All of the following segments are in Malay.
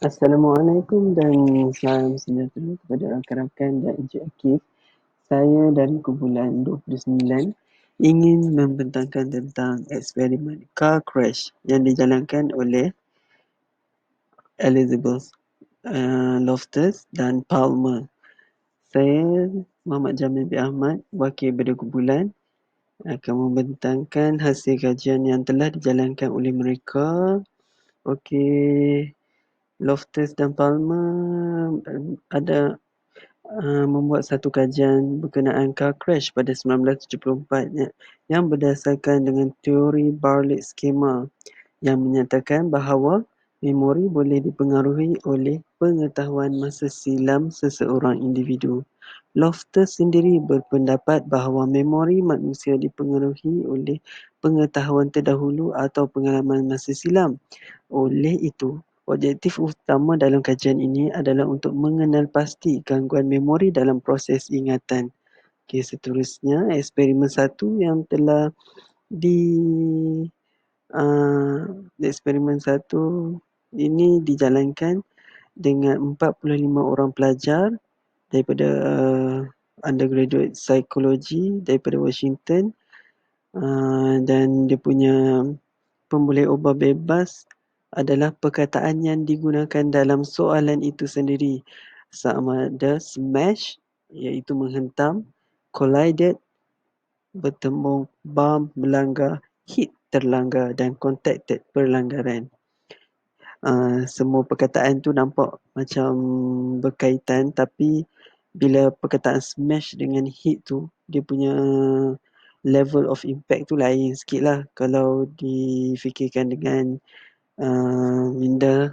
Assalamualaikum dan salam sejahtera kepada rakan-rakan dan Encik Akif. Saya dari kumpulan 29 ingin membentangkan tentang eksperimen car crash yang dijalankan oleh Elizabeth Loftus dan Palmer. Saya Muhammad Jamil bin Ahmad, wakil pada kumpulan, akan membentangkan hasil kajian yang telah dijalankan oleh mereka. Okey, Loftus dan Palmer ada membuat satu kajian berkenaan car crash pada 1974 yang berdasarkan dengan teori Bartlett skema yang menyatakan bahawa memori boleh dipengaruhi oleh pengetahuan masa silam seseorang individu. Loftus sendiri berpendapat bahawa memori manusia dipengaruhi oleh pengetahuan terdahulu atau pengalaman masa silam. Oleh itu, objektif utama dalam kajian ini adalah untuk mengenal pasti gangguan memori dalam proses ingatan. Okey, seterusnya, eksperimen satu yang telah di uh, eksperimen satu ini dijalankan dengan 45 orang pelajar daripada undergraduate psychology daripada Washington, dan dia punya pemboleh ubah bebas adalah perkataan yang digunakan dalam soalan itu sendiri, sama ada smash iaitu menghentam, collided bertembung, bump melanggar, hit terlanggar dan contacted pelanggaran. Semua perkataan tu nampak macam berkaitan, tapi bila perkataan smash dengan hit tu, dia punya level of impact tu lain sikit lah kalau difikirkan dengan minda.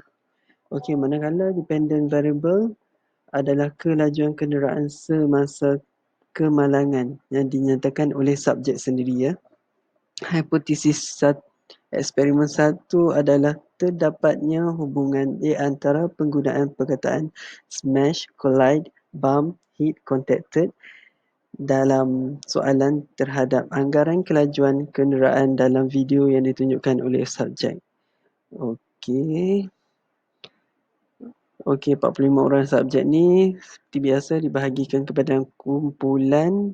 Okey, manakala dependent variable adalah kelajuan kenderaan semasa kemalangan yang dinyatakan oleh subjek sendiri ya. Hipotesis eksperimen satu adalah terdapatnya hubungan di antara penggunaan perkataan smash, collide, bump, hit, contacted dalam soalan terhadap anggaran kelajuan kenderaan dalam video yang ditunjukkan oleh subjek. Okey. Okey, 45 orang subjek ni seperti biasa dibahagikan kepada kumpulan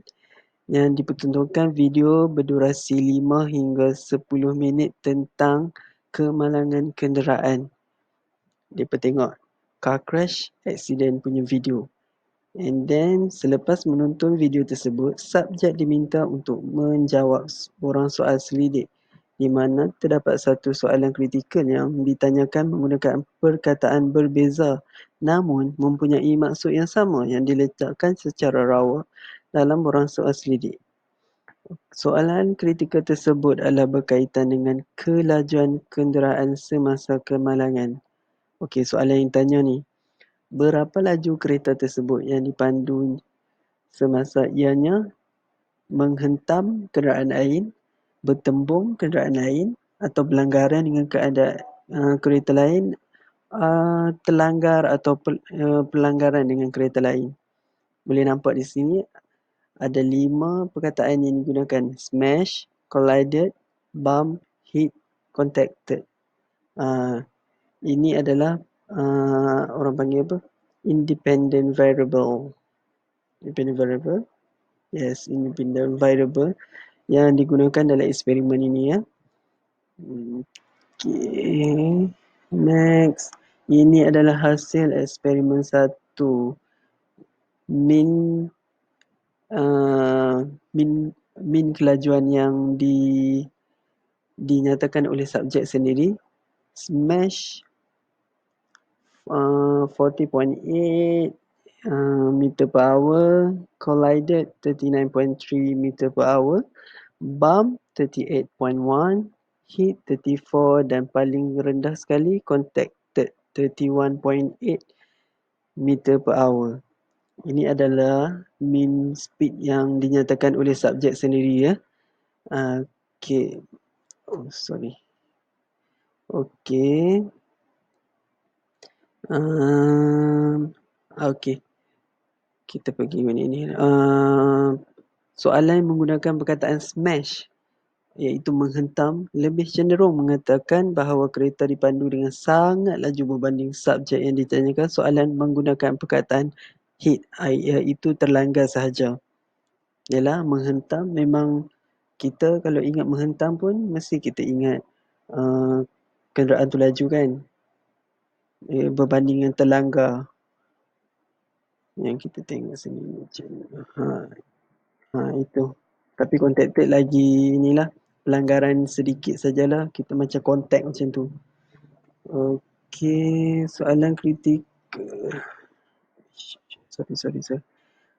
yang dipertontonkan video berdurasi 5 hingga 10 minit tentang kemalangan kenderaan. Mereka tengok car crash accident punya video. And then selepas menonton video tersebut, subjek diminta untuk menjawab orang soal selidik di mana terdapat satu soalan kritikal yang ditanyakan menggunakan perkataan berbeza namun mempunyai maksud yang sama yang diletakkan secara rawa dalam borang soal selidik. Soalan kritikal tersebut adalah berkaitan dengan kelajuan kenderaan semasa kemalangan. Okey, soalan yang tanya ni, berapa laju kereta tersebut yang dipandu semasa ianya menghentam kenderaan lain, bertembung kenderaan lain atau berlanggaran dengan keadaan kereta lain, terlanggar atau pelanggaran dengan kereta lain. Boleh nampak di sini ada 5 perkataan yang digunakan: smash, collided, bump, hit, contacted. Ini adalah orang panggil apa? Independent variable. Independent variable. Yes, independent variable yang digunakan dalam eksperimen ini ya. Okay. Next. Ini adalah hasil eksperimen satu. Min kelajuan yang dinyatakan oleh subjek sendiri. Smash 40.8 meter per hour, collided 39.3 meter per hour, bump 38.1, hit 34 dan paling rendah sekali contacted 31.8 meter per hour. Ini adalah mean speed yang dinyatakan oleh subjek sendiri ya. Okay. Oh, sorry. Okay. Okay. Kita pergi mana ni? Soalan menggunakan perkataan smash. iaitu menghentam, lebih cenderung mengatakan bahawa kereta dipandu dengan sangat laju berbanding subjek yang ditanyakan soalan menggunakan perkataan hit, iaitu terlanggar sahaja. Yalah, menghentam memang kita kalau ingat menghentam pun mesti kita ingat kenderaan tu laju kan, berbanding yang terlanggar yang kita tengok sini macam itu. Tapi contacted lagi inilah, pelanggaran sedikit sajalah, kita macam contact macam tu. Okey, soalan kritik. Sorry.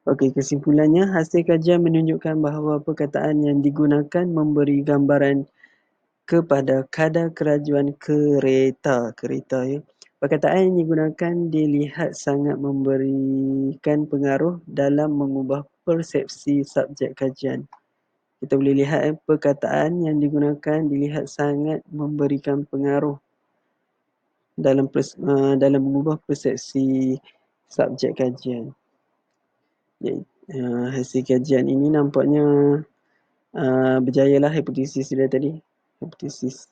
Okey, kesimpulannya, hasil kajian menunjukkan bahawa perkataan yang digunakan memberi gambaran kepada kadar kelajuan kereta ya. Perkataan yang digunakan dilihat sangat memberikan pengaruh dalam mengubah persepsi subjek kajian. Kita boleh lihat perkataan yang digunakan dilihat sangat memberikan pengaruh dalam mengubah persepsi subjek kajian. Hasil kajian ini nampaknya berjayalah hipotesis dia tadi. Hipotesis.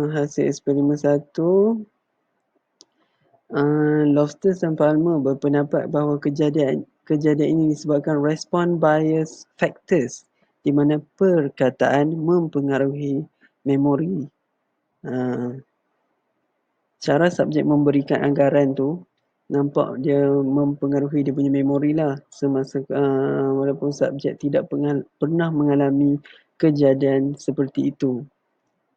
Hasil eksperimen 1, Loftus dan Palmer berpendapat bahawa kejadian ini disebabkan respon bias factors di mana perkataan mempengaruhi memori. Cara subjek memberikan anggaran tu nampak dia mempengaruhi dia punya memori lah semasa walaupun subjek tidak pernah mengalami kejadian seperti itu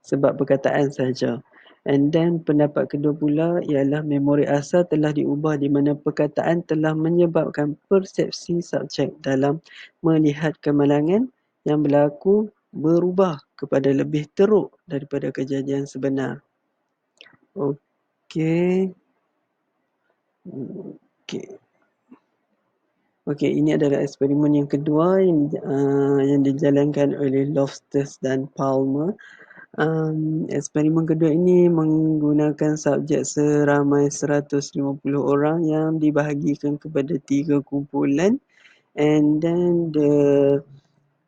sebab perkataan sahaja. And then pendapat kedua pula ialah memori asal telah diubah di mana perkataan telah menyebabkan persepsi subjek dalam melihat kemalangan yang berlaku berubah kepada lebih teruk daripada kejadian sebenar. Okey. Okey, ini adalah eksperimen yang kedua yang dijalankan oleh Loftus dan Palmer. Eksperimen kedua ini menggunakan subjek seramai 150 orang yang dibahagikan kepada 3 kumpulan, and then the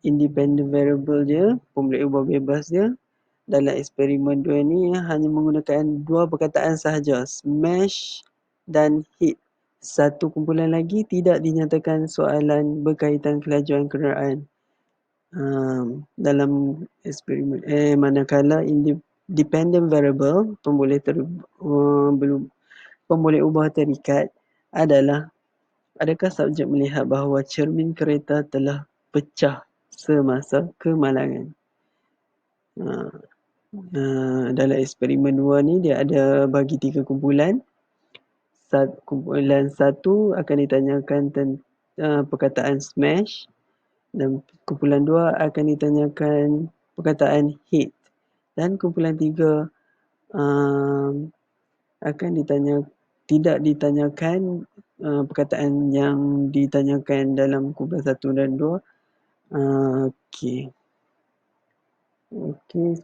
independent variable dia, pemboleh ubah bebas dia dalam eksperimen 2 ni hanya menggunakan 2 perkataan sahaja, smash dan hit. Satu kumpulan lagi tidak dinyatakan soalan berkaitan kelajuan kenderaan. Dalam eksperimen manakala independent variable, pemboleh ubah terikat adalah adakah subjek melihat bahawa cermin kereta telah pecah semasa kemalangan. Dalam eksperimen 2 ni dia ada bagi 3 kumpulan. Kumpulan 1 akan ditanyakan perkataan smash, dan kumpulan 2 akan ditanyakan perkataan hit, dan kumpulan 3 akan tidak ditanyakan perkataan yang ditanyakan dalam kumpulan 1 dan 2. Okey,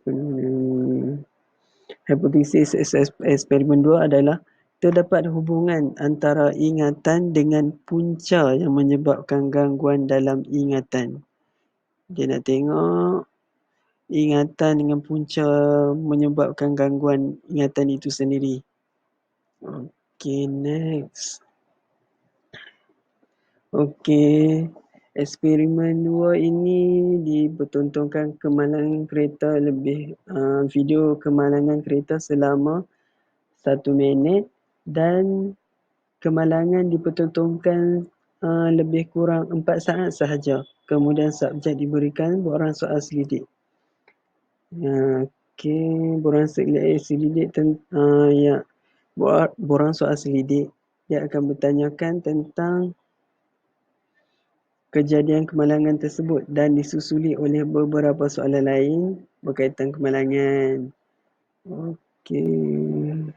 hipotesis eksperimen 2 adalah terdapat hubungan antara ingatan dengan punca yang menyebabkan gangguan dalam ingatan. Dia nak tengok ingatan dengan punca menyebabkan gangguan ingatan itu sendiri. Okey, next. Okey, eksperimen 2 ini dipertontonkan kemalangan kereta video kemalangan kereta selama 1 minit, dan kemalangan dipertontonkan lebih kurang 4 saat sahaja. Kemudian subjek diberikan borang soal selidik. Borang soal selidik dia akan bertanyakan tentang kejadian kemalangan tersebut dan disusuli oleh beberapa soalan lain berkaitan kemalangan. Okey.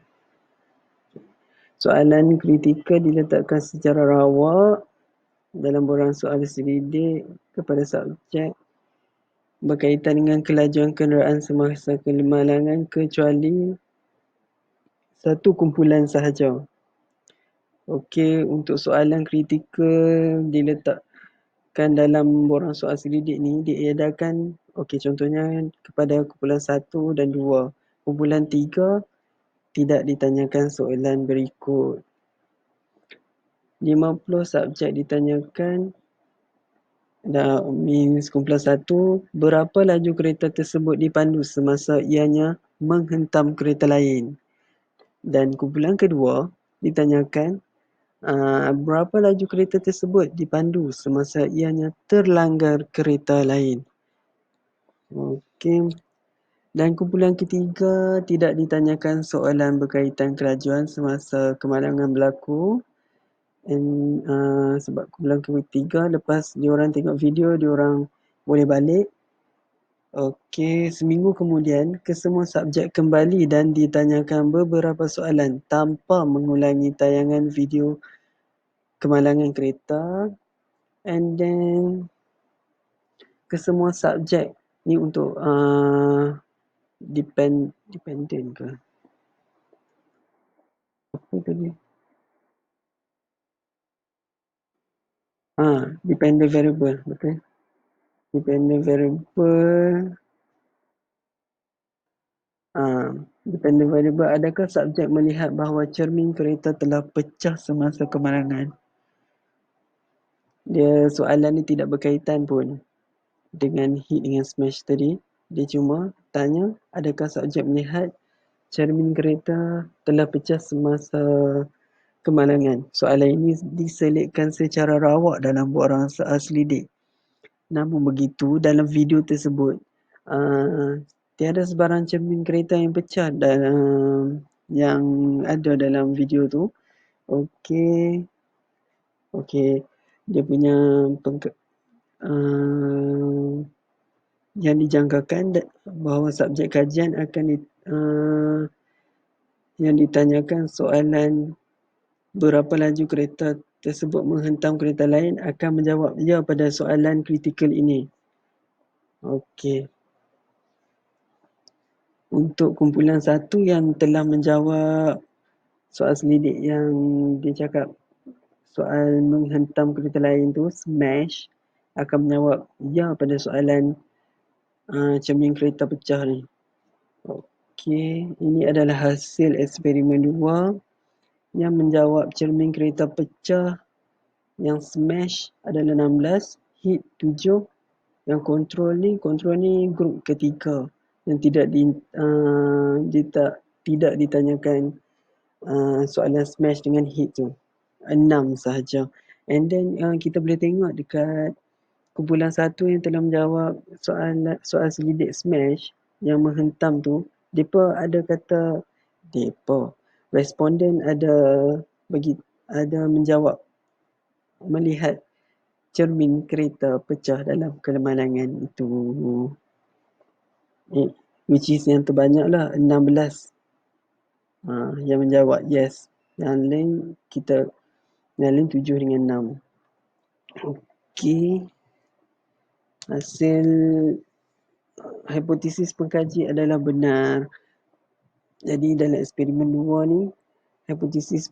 Soalan kritikal diletakkan secara rawak dalam borang soal selidik kepada subjek berkaitan dengan kelajuan kenderaan semasa kemalangan kecuali satu kumpulan sahaja. Okey, untuk soalan kritikal kan dalam borang soal selidik ni diedarkan, contohnya kepada kumpulan 1 dan 2. Kumpulan 3 tidak ditanyakan soalan berikut. 50 subjek ditanyakan, means kumpulan 1, berapa laju kereta tersebut dipandu semasa ianya menghentam kereta lain. Dan kumpulan kedua ditanyakan, berapa laju kereta tersebut dipandu semasa ianya terlanggar kereta lain. Okey. Dan kumpulan ketiga tidak ditanyakan soalan berkaitan kelajuan semasa kemalangan berlaku. Sebab kumpulan ketiga lepas diorang tengok video, diorang boleh balik. Okey, seminggu kemudian kesemua subjek kembali dan ditanyakan beberapa soalan tanpa mengulangi tayangan video kemalangan kereta. And then kesemua subjek ni untuk dependent ke? Apa tadi? Dependent variable, betul. Dependent variable. Dependent variable, adakah subjek melihat bahawa cermin kereta telah pecah semasa kemalangan? Dia soalan ni tidak berkaitan pun dengan hit dengan smash tadi. Dia cuma tanya adakah subjek melihat cermin kereta telah pecah semasa kemalangan. Soalan ini diselitkan secara rawak dalam borang soal selidik. Namun begitu, dalam video tersebut, tiada sebarang cermin kereta yang pecah dalam yang ada dalam video tu. Okey. Dia punya yang dijangkakan bahawa subjek kajian akan yang ditanyakan soalan berapa laju kereta tersebut menghentam kereta lain akan menjawab ya pada soalan kritikal ini. Okey. Untuk kumpulan 1 yang telah menjawab soal selidik yang dia cakap soal menghentam kereta lain tu, smash, akan menjawab ya pada soalan cermin kereta pecah ni. Okey, ini adalah hasil eksperimen 2 yang menjawab cermin kereta pecah. Yang smash adalah 16, hit 7. Yang kontrol ni grup ketiga yang tidak ditanyakan soalan smash dengan hit tu. 6 sahaja. And then kita boleh tengok dekat kumpulan 1 yang telah menjawab soal selidik smash yang menghentam tu, responden ada menjawab melihat cermin kereta pecah dalam kemalangan itu. Which is yang terbanyak lah, 16 yang menjawab yes. Yang lain 7 dengan 6. Okey. Hasil hipotesis pengkaji adalah benar. Jadi dalam eksperimen 2 ni, hipotesis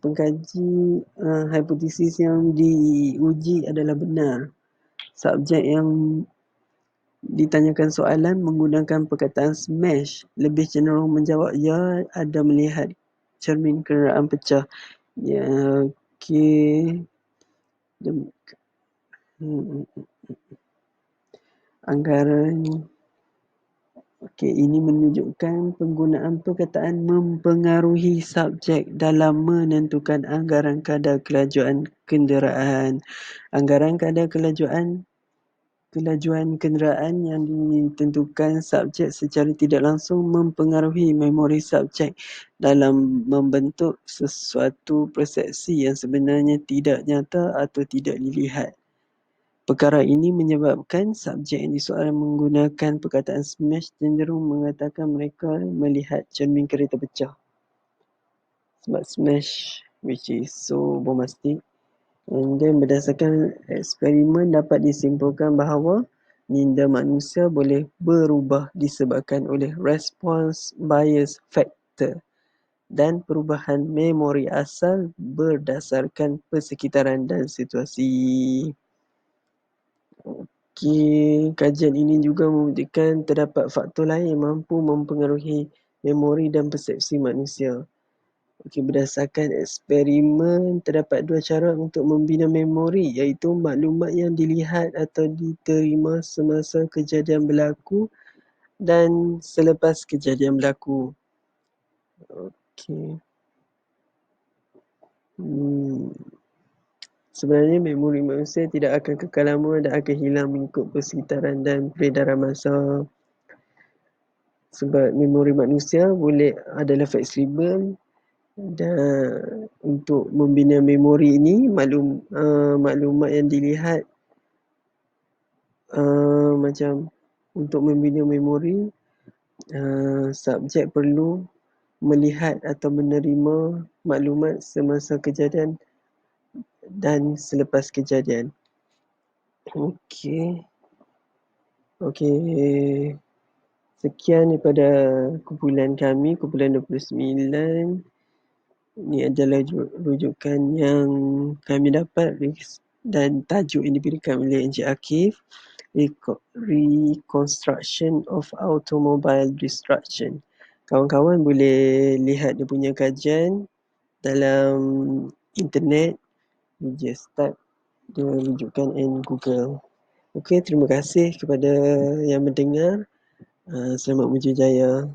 yang diuji adalah benar. Subjek yang ditanyakan soalan menggunakan perkataan smash lebih cenderung menjawab ya ada melihat cermin kenderaan pecah. Ya, okey. Anggaran. Okey, ini menunjukkan penggunaan perkataan mempengaruhi subjek dalam menentukan anggaran kadar kelajuan kenderaan. Anggaran kadar kelajuan kenderaan yang ditentukan subjek secara tidak langsung mempengaruhi memori subjek dalam membentuk sesuatu persepsi yang sebenarnya tidak nyata atau tidak dilihat. Perkara ini menyebabkan subjek yang disoal menggunakan perkataan smash cenderung mengatakan mereka melihat cermin kereta pecah. Sebab smash, which is so bombastic. And then berdasarkan eksperimen dapat disimpulkan bahawa minda manusia boleh berubah disebabkan oleh response bias factor dan perubahan memori asal berdasarkan persekitaran dan situasi. Okey, kajian ini juga membuktikan terdapat faktor lain yang mampu mempengaruhi memori dan persepsi manusia. Okey, berdasarkan eksperimen, terdapat dua cara untuk membina memori, iaitu maklumat yang dilihat atau diterima semasa kejadian berlaku dan selepas kejadian berlaku. Okey. Hmm. Sebenarnya memori manusia tidak akan kekal lama dan akan hilang mengikut persekitaran dan peredaran masa. Sebab memori manusia boleh adalah fleksibel dan untuk membina memori ini maklumat yang dilihat macam untuk membina memori subjek perlu melihat atau menerima maklumat semasa kejadian dan selepas kejadian. Okey. Okey. Sekian daripada kumpulan kami, kumpulan 29. Ini adalah rujukan yang kami dapat dan tajuk yang diberikan oleh Encik Akif, Reconstruction of Automobile Destruction. Kawan-kawan boleh lihat dia punya kajian dalam internet. You just type dia rujukan in Google. Okey, terima kasih kepada yang mendengar. Selamat berjaya.